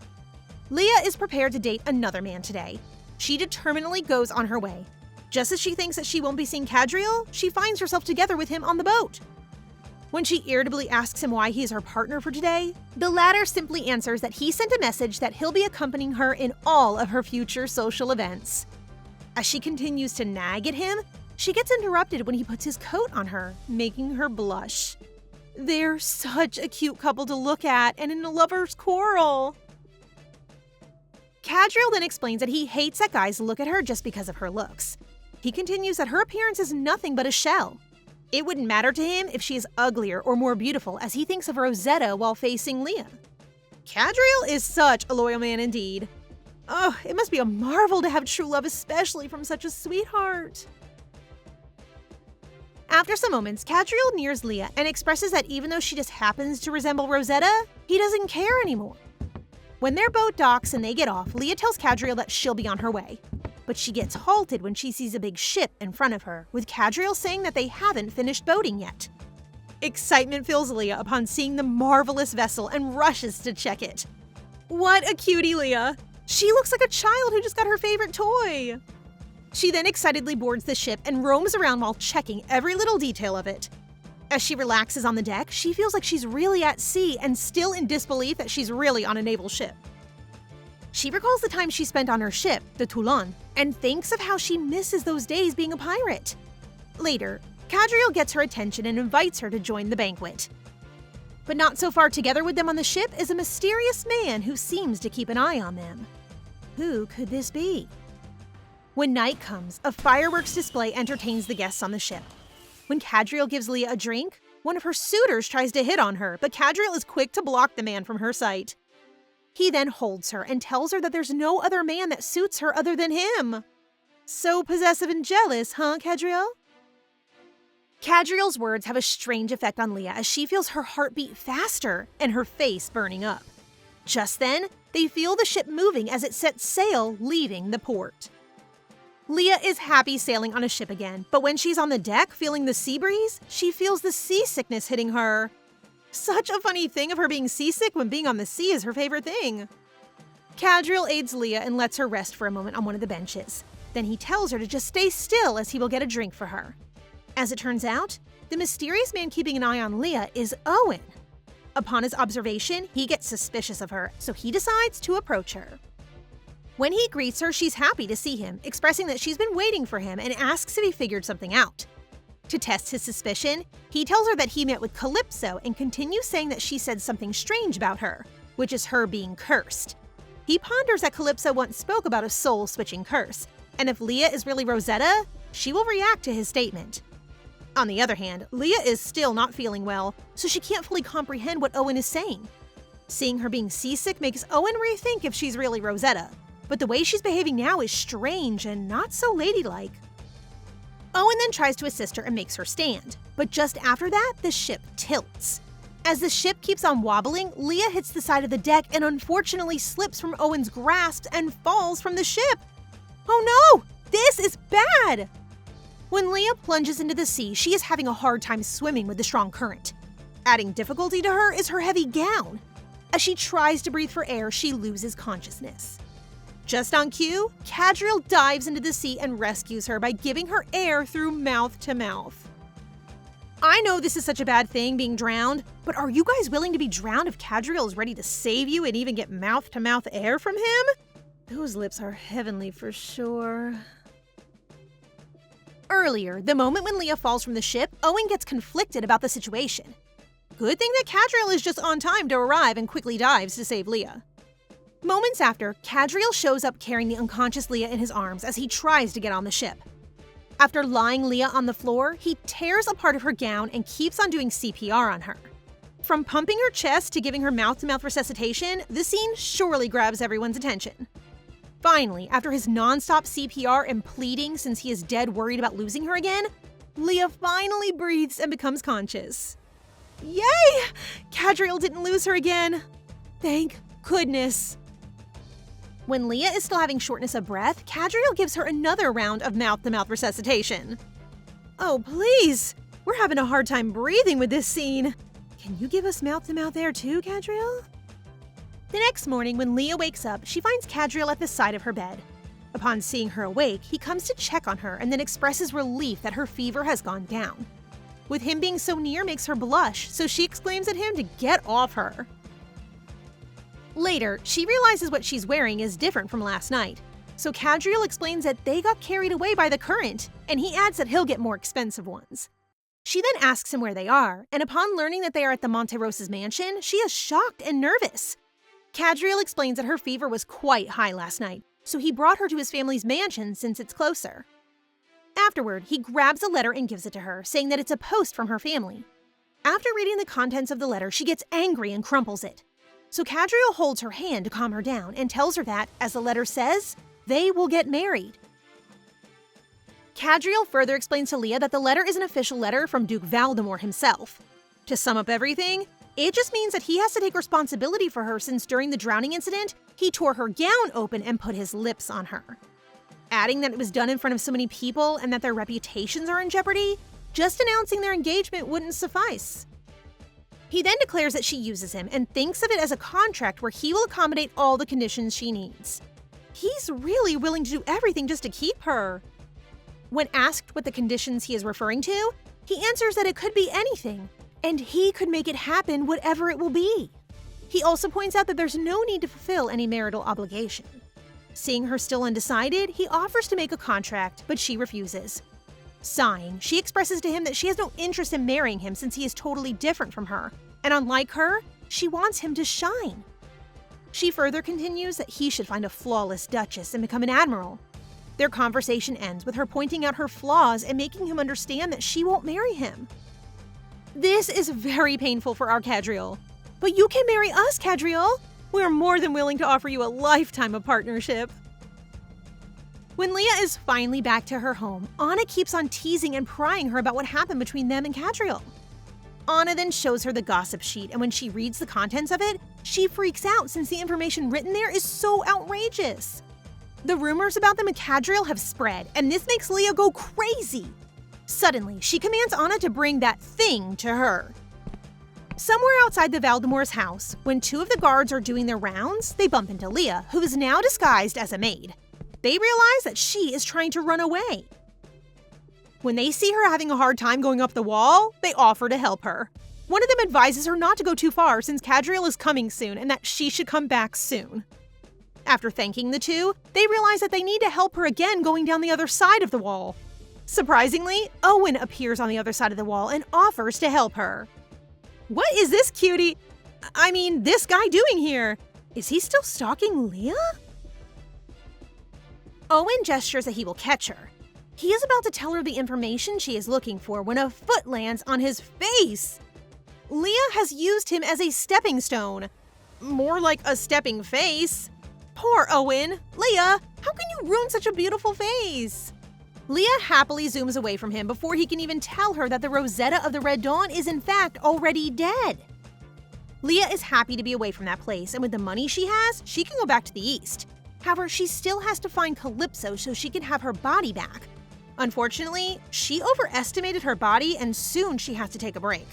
Leah is prepared to date another man today. She determinedly goes on her way. Just as she thinks that she won't be seeing Cadriel, she finds herself together with him on the boat. When she irritably asks him why he is her partner for today, the latter simply answers that he sent a message that he'll be accompanying her in all of her future social events. As she continues to nag at him, she gets interrupted when he puts his coat on her, making her blush. They're such a cute couple to look at and in a lover's quarrel. Cadriel then explains that he hates that guys look at her just because of her looks. He continues that her appearance is nothing but a shell. It wouldn't matter to him if she is uglier or more beautiful, as he thinks of Rosetta while facing Leah. Cadriel is such a loyal man indeed. Oh, it must be a marvel to have true love, especially from such a sweetheart. After some moments, Cadriel nears Leah and expresses that even though she just happens to resemble Rosetta, he doesn't care anymore. When their boat docks and they get off, Leah tells Cadriel that she'll be on her way. But she gets halted when she sees a big ship in front of her, with Cadriel saying that they haven't finished boating yet. Excitement fills Leah upon seeing the marvelous vessel and rushes to check it. What a cutie, Leah! She looks like a child who just got her favorite toy! She then excitedly boards the ship and roams around while checking every little detail of it. As she relaxes on the deck, she feels like she's really at sea and still in disbelief that she's really on a naval ship. She recalls the time she spent on her ship, the Toulon, and thinks of how she misses those days being a pirate. Later, Cadriel gets her attention and invites her to join the banquet. But not so far together with them on the ship is a mysterious man who seems to keep an eye on them. Who could this be? When night comes, a fireworks display entertains the guests on the ship. When Cadriel gives Leah a drink, one of her suitors tries to hit on her, but Cadriel is quick to block the man from her sight. He then holds her and tells her that there's no other man that suits her other than him. So possessive and jealous, huh, Cadriel? Cadriel's words have a strange effect on Leah as she feels her heart beat faster and her face burning up. Just then, they feel the ship moving as it sets sail, leaving the port. Leah is happy sailing on a ship again, but when she's on the deck feeling the sea breeze, she feels the seasickness hitting her. Such a funny thing of her being seasick when being on the sea is her favorite thing. Cadriel aids Leah and lets her rest for a moment on one of the benches. Then he tells her to just stay still as he will get a drink for her. As it turns out, the mysterious man keeping an eye on Leah is Owen. Upon his observation, he gets suspicious of her, so he decides to approach her. When he greets her, she's happy to see him, expressing that she's been waiting for him and asks if he figured something out. To test his suspicion, he tells her that he met with Calypso and continues saying that she said something strange about her, which is her being cursed. He ponders that Calypso once spoke about a soul-switching curse, and if Leah is really Rosetta, she will react to his statement. On the other hand, Leah is still not feeling well, so she can't fully comprehend what Owen is saying. Seeing her being seasick makes Owen rethink if she's really Rosetta, but the way she's behaving now is strange and not so ladylike. Owen then tries to assist her and makes her stand, but just after that, the ship tilts. As the ship keeps on wobbling, Leah hits the side of the deck and unfortunately slips from Owen's grasp and falls from the ship. Oh no! This is bad! When Leah plunges into the sea, she is having a hard time swimming with the strong current. Adding difficulty to her is her heavy gown. As she tries to breathe for air, she loses consciousness. Just on cue, Cadriel dives into the sea and rescues her by giving her air through mouth to mouth. I know this is such a bad thing, being drowned, but are you guys willing to be drowned if Cadriel is ready to save you and even get mouth-to-mouth air from him? Those lips are heavenly for sure. Earlier, the moment when Leah falls from the ship, Owen gets conflicted about the situation. Good thing that Cadriel is just on time to arrive and quickly dives to save Leah. Moments after, Cadriel shows up carrying the unconscious Leah in his arms as he tries to get on the ship. After lying Leah on the floor, he tears a part of her gown and keeps on doing CPR on her. From pumping her chest to giving her mouth-to-mouth resuscitation, the scene surely grabs everyone's attention. Finally, after his non-stop CPR and pleading since he is dead worried about losing her again, Leah finally breathes and becomes conscious. Yay! Cadriel didn't lose her again. Thank goodness. When Leah is still having shortness of breath, Cadriel gives her another round of mouth-to-mouth resuscitation. Oh, please! We're having a hard time breathing with this scene. Can you give us mouth-to-mouth air too, Cadriel? The next morning, when Leah wakes up, she finds Cadriel at the side of her bed. Upon seeing her awake, he comes to check on her and then expresses relief that her fever has gone down. With him being so near makes her blush, so she exclaims at him to get off her. Later, she realizes what she's wearing is different from last night, so Cadriel explains that they got carried away by the current, and he adds that he'll get more expensive ones. She then asks him where they are, and upon learning that they are at the Monterosas mansion, she is shocked and nervous. Cadriel explains that her fever was quite high last night, so he brought her to his family's mansion since it's closer. Afterward, he grabs a letter and gives it to her, saying that it's a post from her family. After reading the contents of the letter, she gets angry and crumples it. So Cadriel holds her hand to calm her down and tells her that, as the letter says, they will get married. Cadriel further explains to Leah that the letter is an official letter from Duke Valdemar himself. To sum up everything, it just means that he has to take responsibility for her since during the drowning incident, he tore her gown open and put his lips on her. Adding that it was done in front of so many people and that their reputations are in jeopardy, just announcing their engagement wouldn't suffice. He then declares that she uses him and thinks of it as a contract where he will accommodate all the conditions she needs. He's really willing to do everything just to keep her. When asked what the conditions he is referring to, he answers that it could be anything, and he could make it happen whatever it will be. He also points out that there's no need to fulfill any marital obligation. Seeing her still undecided, he offers to make a contract, but she refuses. Sighing, she expresses to him that she has no interest in marrying him since he is totally different from her, and unlike her, she wants him to shine. She further continues that he should find a flawless duchess and become an admiral. Their conversation ends with her pointing out her flaws and making him understand that she won't marry him. This is very painful for our Cadriel. But you can marry us, Cadriel! We are more than willing to offer you a lifetime of partnership. When Leah is finally back to her home, Anna keeps on teasing and prying her about what happened between them and Cadriel. Anna then shows her the gossip sheet, and when she reads the contents of it, she freaks out since the information written there is so outrageous. The rumors about them and Cadriel have spread, and this makes Leah go crazy. Suddenly, she commands Anna to bring that thing to her. Somewhere outside the Valdemore's house, when two of the guards are doing their rounds, they bump into Leah, who is now disguised as a maid. They realize that she is trying to run away. When they see her having a hard time going up the wall, they offer to help her. One of them advises her not to go too far since Cadriel is coming soon and that she should come back soon. After thanking the two, they realize that they need to help her again going down the other side of the wall. Surprisingly, Owen appears on the other side of the wall and offers to help her. What is this this guy doing here? Is he still stalking Leah? Owen gestures that he will catch her. He is about to tell her the information she is looking for when a foot lands on his face. Leah has used him as a stepping stone. More like a stepping face. Poor Owen. Leah, how can you ruin such a beautiful face? Leah happily zooms away from him before he can even tell her that the Rosetta of the Red Dawn is in fact already dead. Leah is happy to be away from that place, and with the money she has, she can go back to the east. However, she still has to find Calypso so she can have her body back. Unfortunately, she overestimated her body and soon she has to take a break.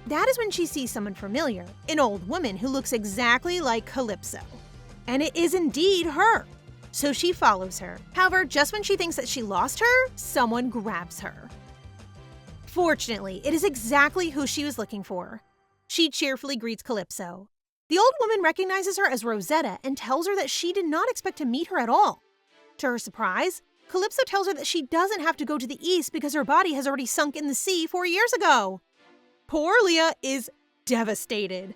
That is when she sees someone familiar, an old woman who looks exactly like Calypso. And it is indeed her. So she follows her. However, just when she thinks that she lost her, someone grabs her. Fortunately, it is exactly who she was looking for. She cheerfully greets Calypso. The old woman recognizes her as Rosetta and tells her that she did not expect to meet her at all. To her surprise, Calypso tells her that she doesn't have to go to the east because her body has already sunk in the sea 4 years ago. Poor Leah is devastated.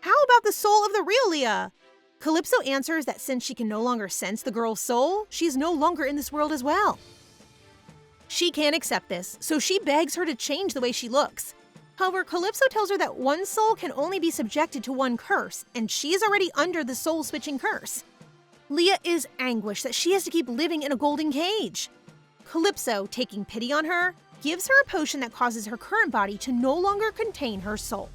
How about the soul of the real Leah? Calypso answers that since she can no longer sense the girl's soul, she is no longer in this world as well. She can't accept this, so she begs her to change the way she looks. However, Calypso tells her that one soul can only be subjected to one curse, and she is already under the soul-switching curse. Leah is anguished that she has to keep living in a golden cage. Calypso, taking pity on her, gives her a potion that causes her current body to no longer contain her soul.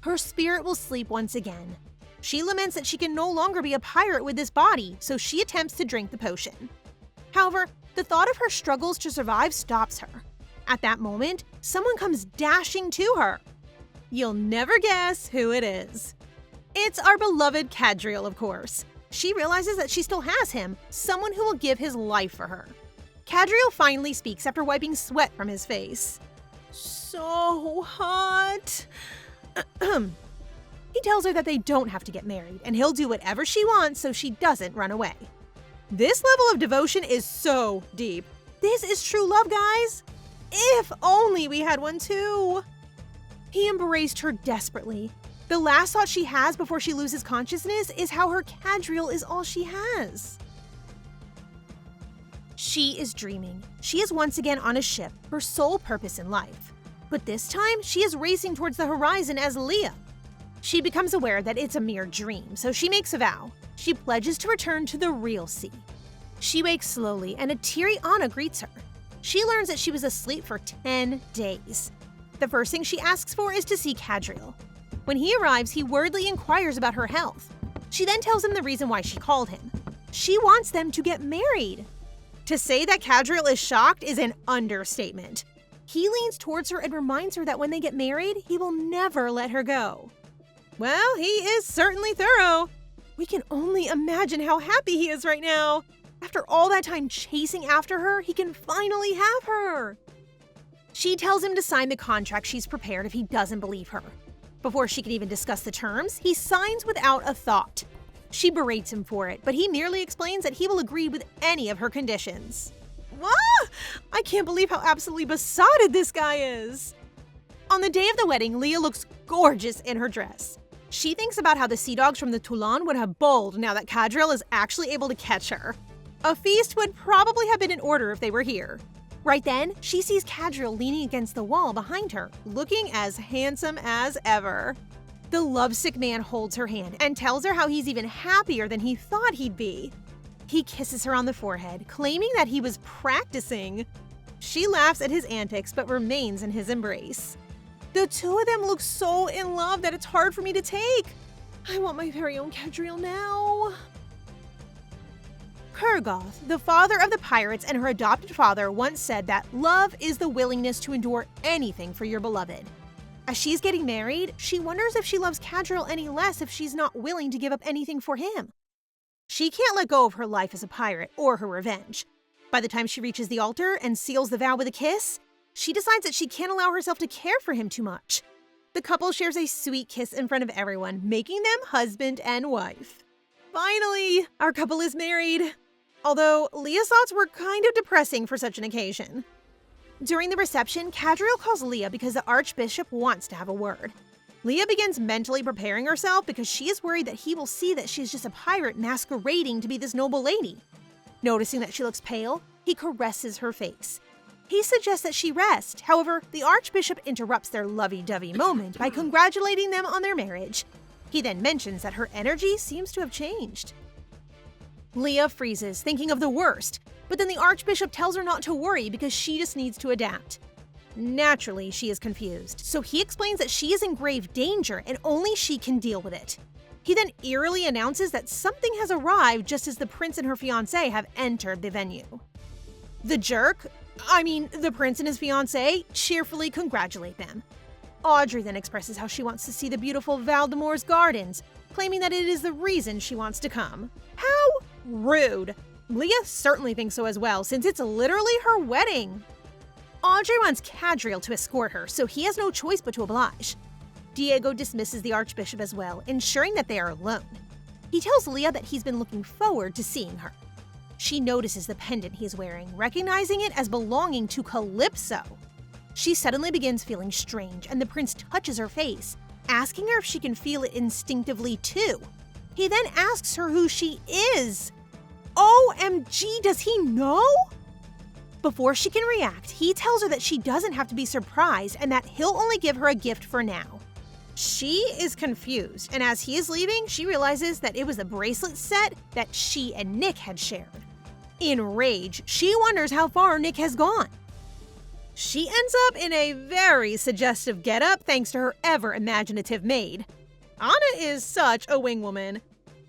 Her spirit will sleep once again. She laments that she can no longer be a pirate with this body, so she attempts to drink the potion. However, the thought of her struggles to survive stops her. At that moment, someone comes dashing to her. You'll never guess who it is. It's our beloved Cadriel, of course. She realizes that she still has him, someone who will give his life for her. Cadriel finally speaks after wiping sweat from his face. So hot. He tells her that they don't have to get married, and he'll do whatever she wants so she doesn't run away. This level of devotion is so deep. This is true love, guys. If only we had one too. He embraced her desperately. The last thought she has before she loses consciousness is how her Cadriel is all she has. She is dreaming. She is once again on a ship, her sole purpose in life. But this time, she is racing towards the horizon as Leah. She becomes aware that it's a mere dream, so she makes a vow. She pledges to return to the real sea. She wakes slowly, and a teary Anna greets her. She learns that she was asleep for 10 days. The first thing she asks for is to see Cadriel. When he arrives, he wordly inquires about her health. She then tells him the reason why she called him. She wants them to get married. To say that Cadriel is shocked is an understatement. He leans towards her and reminds her that when they get married, he will never let her go. Well, he is certainly thorough. We can only imagine how happy he is right now. After all that time chasing after her, he can finally have her. She tells him to sign the contract she's prepared if he doesn't believe her. Before she can even discuss the terms, he signs without a thought. She berates him for it, but he merely explains that he will agree with any of her conditions. Ah! I can't believe how absolutely besotted this guy is. On the day of the wedding, Leah looks gorgeous in her dress. She thinks about how the sea dogs from the Toulon would have bowled now that Cadriel is actually able to catch her. A feast would probably have been in order if they were here. Right then, she sees Cadriel leaning against the wall behind her, looking as handsome as ever. The lovesick man holds her hand and tells her how he's even happier than he thought he'd be. He kisses her on the forehead, claiming that he was practicing. She laughs at his antics but remains in his embrace. The two of them look so in love that it's hard for me to take. I want my very own Cadriel now. Kurgoth, the father of the pirates and her adopted father, once said that love is the willingness to endure anything for your beloved. As she's getting married, she wonders if she loves Cadriel any less if she's not willing to give up anything for him. She can't let go of her life as a pirate or her revenge. By the time she reaches the altar and seals the vow with a kiss, she decides that she can't allow herself to care for him too much. The couple shares a sweet kiss in front of everyone, making them husband and wife. Finally, our couple is married. Although Leah's thoughts were kind of depressing for such an occasion. During the reception, Cadriel calls Leah because the Archbishop wants to have a word. Leah begins mentally preparing herself because she is worried that he will see that she's just a pirate masquerading to be this noble lady. Noticing that she looks pale, he caresses her face. He suggests that she rest. However, the Archbishop interrupts their lovey-dovey moment by congratulating them on their marriage. He then mentions that her energy seems to have changed. Leah freezes, thinking of the worst, but then the Archbishop tells her not to worry because she just needs to adapt. Naturally, she is confused, so he explains that she is in grave danger and only she can deal with it. He then eerily announces that something has arrived just as the prince and her fiancé have entered the venue. The prince and his fiancé cheerfully congratulate them. Audrey then expresses how she wants to see the beautiful Valdemore's gardens, claiming that it is the reason she wants to come. How rude! Leah certainly thinks so as well, since it's literally her wedding. Audrey wants Cadriel to escort her, so he has no choice but to oblige. Diego dismisses the Archbishop as well, ensuring that they are alone. He tells Leah that he's been looking forward to seeing her. She notices the pendant he's wearing, recognizing it as belonging to Calypso. She suddenly begins feeling strange, and the prince touches her face, asking her if she can feel it instinctively too. He then asks her who she is. OMG, does he know? Before she can react, he tells her that she doesn't have to be surprised and that he'll only give her a gift for now. She is confused, and as he is leaving, she realizes that it was the bracelet set that she and Nick had shared. In rage, she wonders how far Nick has gone. She ends up in a very suggestive getup thanks to her ever-imaginative maid. Anna is such a wingwoman.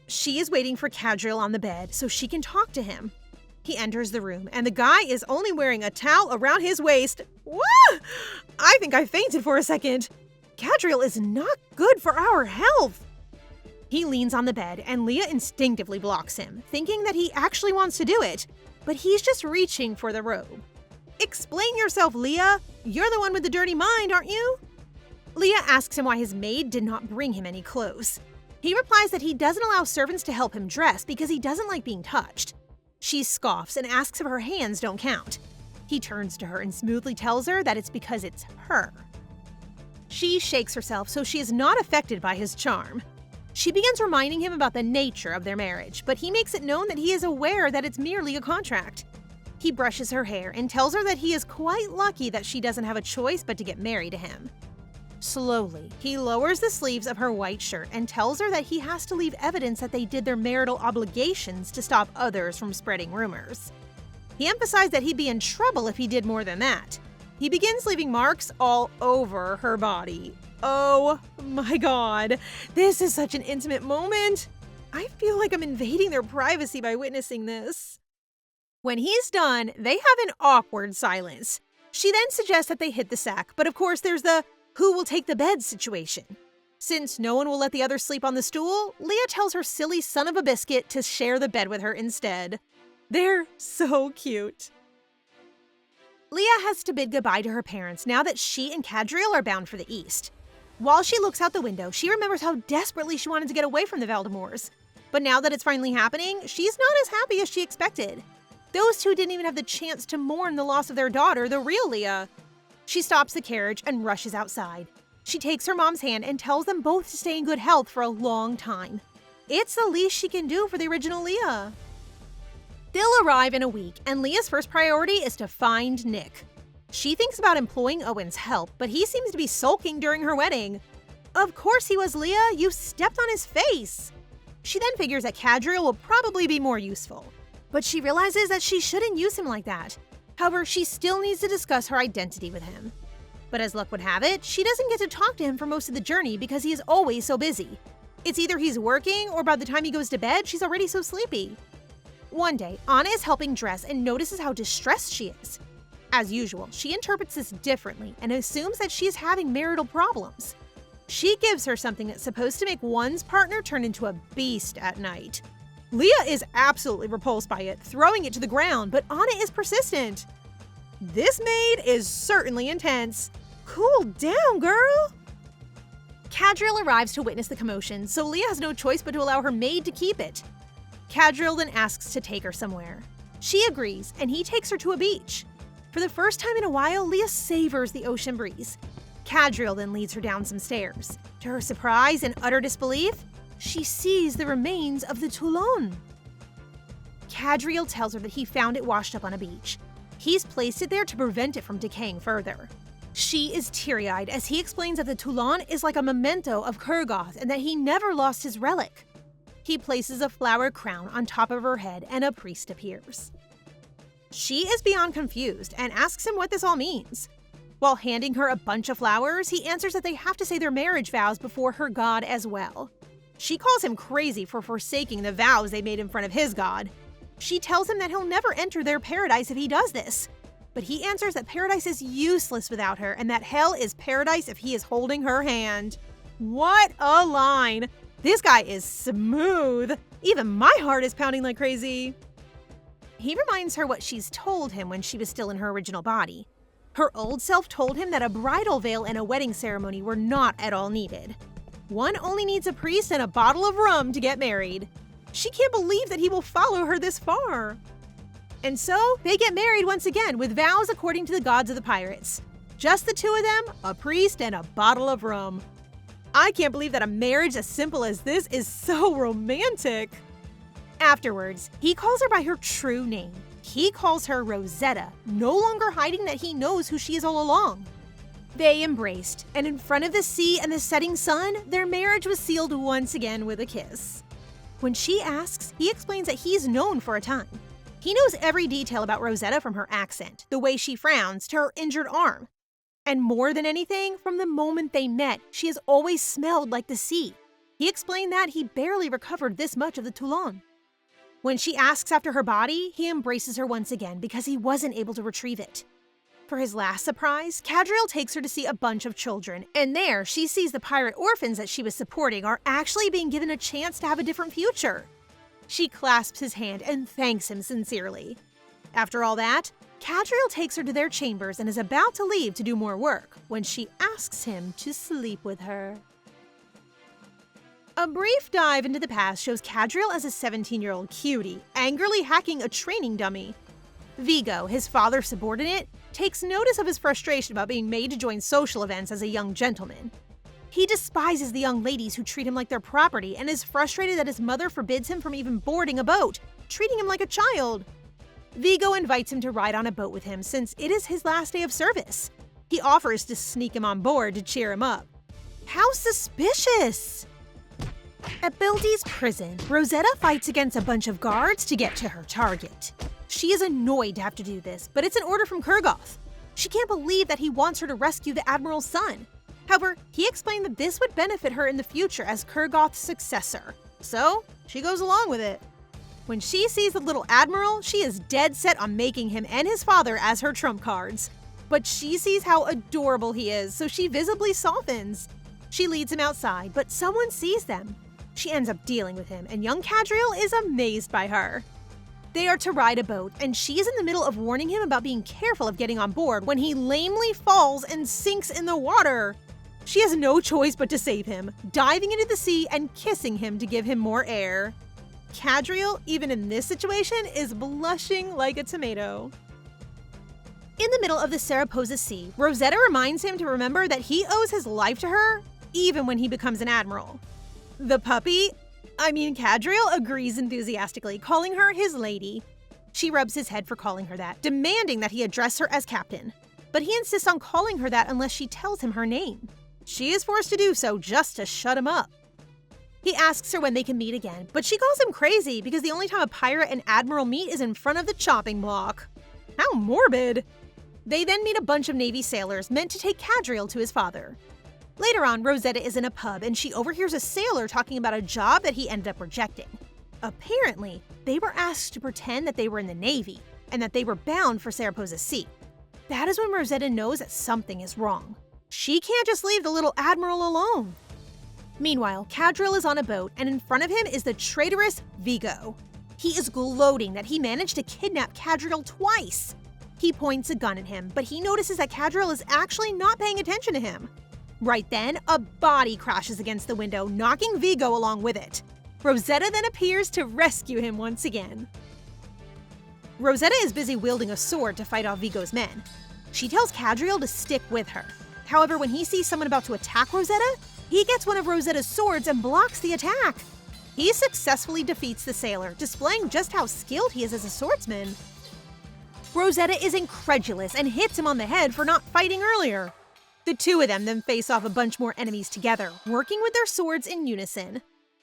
She is waiting for Cadriel on the bed so she can talk to him. He enters the room, and the guy is only wearing a towel around his waist. Woo! I think I fainted for a second. Cadriel is not good for our health. He leans on the bed, and Leah instinctively blocks him, thinking that he actually wants to do it, but he's just reaching for the robe. Explain yourself, Leah. You're the one with the dirty mind, aren't you? Leah asks him why his maid did not bring him any clothes. He replies that he doesn't allow servants to help him dress because he doesn't like being touched. She scoffs and asks if her hands don't count. He turns to her and smoothly tells her that it's because it's her. She shakes herself so she is not affected by his charm. She begins reminding him about the nature of their marriage, but he makes it known that he is aware that it's merely a contract. He brushes her hair and tells her that he is quite lucky that she doesn't have a choice but to get married to him. Slowly, he lowers the sleeves of her white shirt and tells her that he has to leave evidence that they did their marital obligations to stop others from spreading rumors. He emphasized that he'd be in trouble if he did more than that. He begins leaving marks all over her body. Oh my god, this is such an intimate moment. I feel like I'm invading their privacy by witnessing this. When he's done, they have an awkward silence. She then suggests that they hit the sack, but of course there's the who will take the bed situation. Since no one will let the other sleep on the stool, Leah tells her silly son of a biscuit to share the bed with her instead. They're so cute. Leah has to bid goodbye to her parents now that she and Cadriel are bound for the east. While she looks out the window, she remembers how desperately she wanted to get away from the Valdemars. But now that it's finally happening, she's not as happy as she expected. Those two didn't even have the chance to mourn the loss of their daughter, the real Leah. She stops the carriage and rushes outside. She takes her mom's hand and tells them both to stay in good health for a long time. It's the least she can do for the original Leah. They'll arrive in a week, and Leah's first priority is to find Nick. She thinks about employing Owen's help, but he seems to be sulking during her wedding. Of course he was, Leah. You stepped on his face. She then figures that Cadriel will probably be more useful, but she realizes that she shouldn't use him like that. However, she still needs to discuss her identity with him. But as luck would have it, she doesn't get to talk to him for most of the journey because he is always so busy. It's either he's working or by the time he goes to bed, she's already so sleepy. One day, Anna is helping dress and notices how distressed she is. As usual, she interprets this differently and assumes that she is having marital problems. She gives her something that's supposed to make one's partner turn into a beast at night. Leah is absolutely repulsed by it, throwing it to the ground, but Anna is persistent. This maid is certainly intense. Cool down, girl! Cadriel arrives to witness the commotion, so Leah has no choice but to allow her maid to keep it. Cadriel then asks to take her somewhere. She agrees, and he takes her to a beach. For the first time in a while, Leah savors the ocean breeze. Cadriel then leads her down some stairs. To her surprise and utter disbelief, she sees the remains of the Toulon. Cadriel tells her that he found it washed up on a beach. He's placed it there to prevent it from decaying further. She is teary-eyed as he explains that the Toulon is like a memento of Kurgoth and that he never lost his relic. He places a flower crown on top of her head and a priest appears. She is beyond confused and asks him what this all means. While handing her a bunch of flowers, he answers that they have to say their marriage vows before her god as well. She calls him crazy for forsaking the vows they made in front of his god. She tells him that he'll never enter their paradise if he does this. But he answers that paradise is useless without her and that hell is paradise if he is holding her hand. What a line! This guy is smooth. Even my heart is pounding like crazy. He reminds her what she's told him when she was still in her original body. Her old self told him that a bridal veil and a wedding ceremony were not at all needed. One only needs a priest and a bottle of rum to get married. She can't believe that he will follow her this far. And so, they get married once again with vows according to the gods of the pirates. Just the two of them, a priest, and a bottle of rum. I can't believe that a marriage as simple as this is so romantic. Afterwards, he calls her by her true name. He calls her Rosetta, no longer hiding that he knows who she is all along. They embraced, and in front of the sea and the setting sun, their marriage was sealed once again with a kiss. When she asks, he explains that he's known for a time. He knows every detail about Rosetta from her accent, the way she frowns, to her injured arm. And more than anything, from the moment they met, she has always smelled like the sea. He explained that he barely recovered this much of the Toulon. When she asks after her body, he embraces her once again because he wasn't able to retrieve it. For his last surprise, Cadriel takes her to see a bunch of children, and there she sees the pirate orphans that she was supporting are actually being given a chance to have a different future. She clasps his hand and thanks him sincerely. After all that, Cadriel takes her to their chambers and is about to leave to do more work when she asks him to sleep with her. A brief dive into the past shows Cadriel as a 17-year-old cutie, angrily hacking a training dummy. Vigo, his father's subordinate, takes notice of his frustration about being made to join social events as a young gentleman. He despises the young ladies who treat him like their property and is frustrated that his mother forbids him from even boarding a boat, treating him like a child. Vigo invites him to ride on a boat with him since it is his last day of service. He offers to sneak him on board to cheer him up. How suspicious! At Bildy's prison, Rosetta fights against a bunch of guards to get to her target. She is annoyed to have to do this, but it's an order from Kurgoth. She can't believe that he wants her to rescue the admiral's son. However, he explained that this would benefit her in the future as Kurgoth's successor, so she goes along with it. When she sees the little admiral, she is dead set on making him and his father as her trump cards. But she sees how adorable he is, so she visibly softens. She leads him outside, but someone sees them. She ends up dealing with him, and young Cadriel is amazed by her. They are to ride a boat, and she is in the middle of warning him about being careful of getting on board when he lamely falls and sinks in the water. She has no choice but to save him, diving into the sea and kissing him to give him more air. Cadriel, even in this situation, is blushing like a tomato. In the middle of the Saraposa Sea, Rosetta reminds him to remember that he owes his life to her, even when he becomes an admiral. The puppy, Cadriel, agrees enthusiastically, calling her his lady. She rubs his head for calling her that, demanding that he address her as captain. But he insists on calling her that unless she tells him her name. She is forced to do so just to shut him up. He asks her when they can meet again, but she calls him crazy because the only time a pirate and admiral meet is in front of the chopping block. How morbid! They then meet a bunch of Navy sailors meant to take Cadriel to his father. Later on, Rosetta is in a pub and she overhears a sailor talking about a job that he ended up rejecting. Apparently, they were asked to pretend that they were in the Navy and that they were bound for Saraposa Sea. That is when Rosetta knows that something is wrong. She can't just leave the little admiral alone. Meanwhile, Cadriel is on a boat and in front of him is the traitorous Vigo. He is gloating that he managed to kidnap Cadriel twice. He points a gun at him, but he notices that Cadriel is actually not paying attention to him. Right then, a body crashes against the window, knocking Vigo along with it. Rosetta then appears to rescue him once again. Rosetta is busy wielding a sword to fight off Vigo's men. She tells Cadriel to stick with her. However, when he sees someone about to attack Rosetta, he gets one of Rosetta's swords and blocks the attack. He successfully defeats the sailor, displaying just how skilled he is as a swordsman. Rosetta is incredulous and hits him on the head for not fighting earlier. The two of them then face off a bunch more enemies together, working with their swords in unison.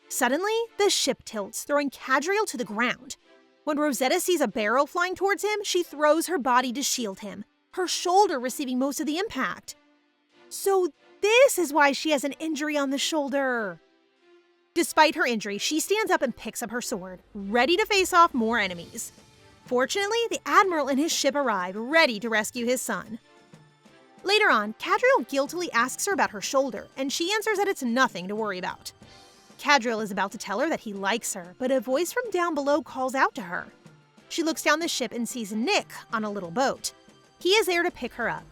Suddenly, the ship tilts, throwing Cadriel to the ground. When Rosetta sees a barrel flying towards him, she throws her body to shield him, her shoulder receiving most of the impact. So this is why she has an injury on the shoulder. Despite her injury, she stands up and picks up her sword, ready to face off more enemies. Fortunately, the admiral and his ship arrive, ready to rescue his son. Later on, Cadriel guiltily asks her about her shoulder, and she answers that it's nothing to worry about. Cadriel is about to tell her that he likes her, but a voice from down below calls out to her. She looks down the ship and sees Nick on a little boat. He is there to pick her up.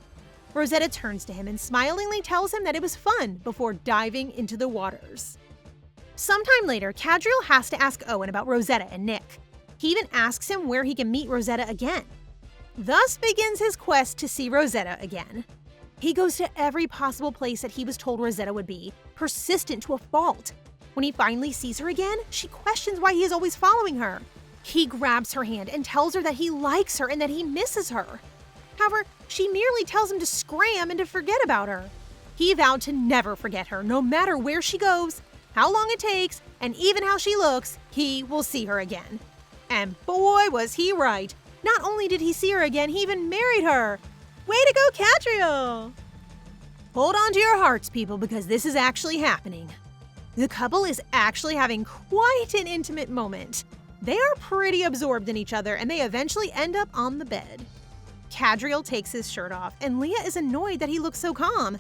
Rosetta turns to him and smilingly tells him that it was fun before diving into the waters. Sometime later, Cadriel has to ask Owen about Rosetta and Nick. He even asks him where he can meet Rosetta again. Thus begins his quest to see Rosetta again. He goes to every possible place that he was told Rosetta would be, persistent to a fault. When he finally sees her again, she questions why he is always following her. He grabs her hand and tells her that he likes her and that he misses her. However, she merely tells him to scram and to forget about her. He vowed to never forget her, no matter where she goes, how long it takes, and even how she looks, he will see her again. And boy, was he right. Not only did he see her again, he even married her. Way to go, Cadriel! Hold on to your hearts, people, because this is actually happening. The couple is actually having quite an intimate moment. They are pretty absorbed in each other, and they eventually end up on the bed. Cadriel takes his shirt off, and Leah is annoyed that he looks so calm.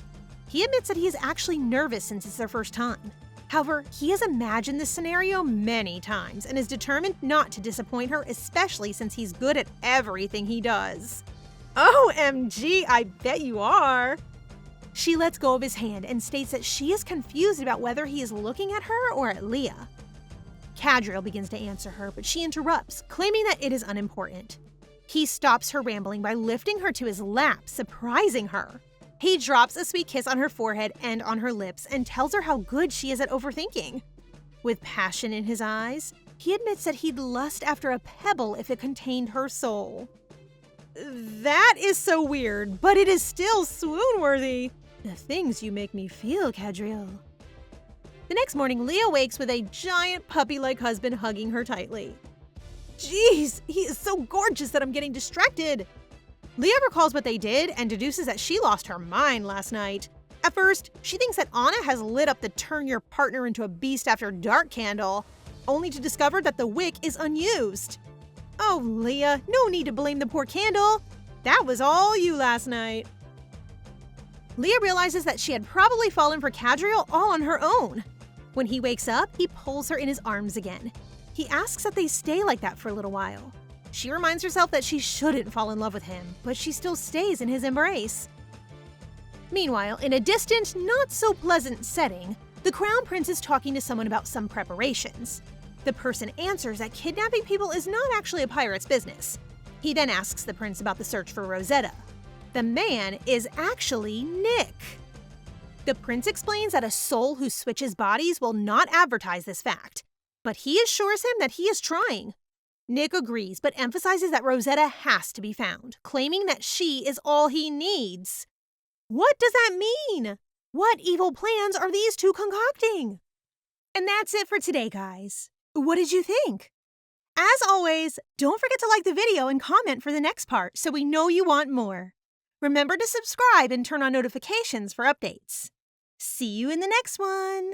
He admits that he is actually nervous since it's their first time. However, he has imagined this scenario many times and is determined not to disappoint her, especially since he's good at everything he does. OMG, I bet you are! She lets go of his hand and states that she is confused about whether he is looking at her or at Leah. Cadriel begins to answer her, but she interrupts, claiming that it is unimportant. He stops her rambling by lifting her to his lap, surprising her. He drops a sweet kiss on her forehead and on her lips and tells her how good she is at overthinking. With passion in his eyes, he admits that he'd lust after a pebble if it contained her soul. That is so weird, but it is still swoon-worthy. The things you make me feel, Cadriel. The next morning, Leah wakes with a giant puppy-like husband hugging her tightly. Jeez, he is so gorgeous that I'm getting distracted. Leah recalls what they did and deduces that she lost her mind last night. At first, she thinks that Anna has lit up the turn your partner into a beast after dark candle, only to discover that the wick is unused. Oh, Leah, no need to blame the poor candle. That was all you last night. Leah realizes that she had probably fallen for Cadriel all on her own. When he wakes up, he pulls her in his arms again. He asks that they stay like that for a little while. She reminds herself that she shouldn't fall in love with him, but she still stays in his embrace. Meanwhile, in a distant, not-so-pleasant setting, the Crown Prince is talking to someone about some preparations. The person answers that kidnapping people is not actually a pirate's business. He then asks the prince about the search for Rosetta. The man is actually Nick. The prince explains that a soul who switches bodies will not advertise this fact, but he assures him that he is trying. Nick agrees, but emphasizes that Rosetta has to be found, claiming that she is all he needs. What does that mean? What evil plans are these two concocting? And that's it for today, guys. What did you think? As always, don't forget to like the video and comment for the next part so we know you want more. Remember to subscribe and turn on notifications for updates. See you in the next one!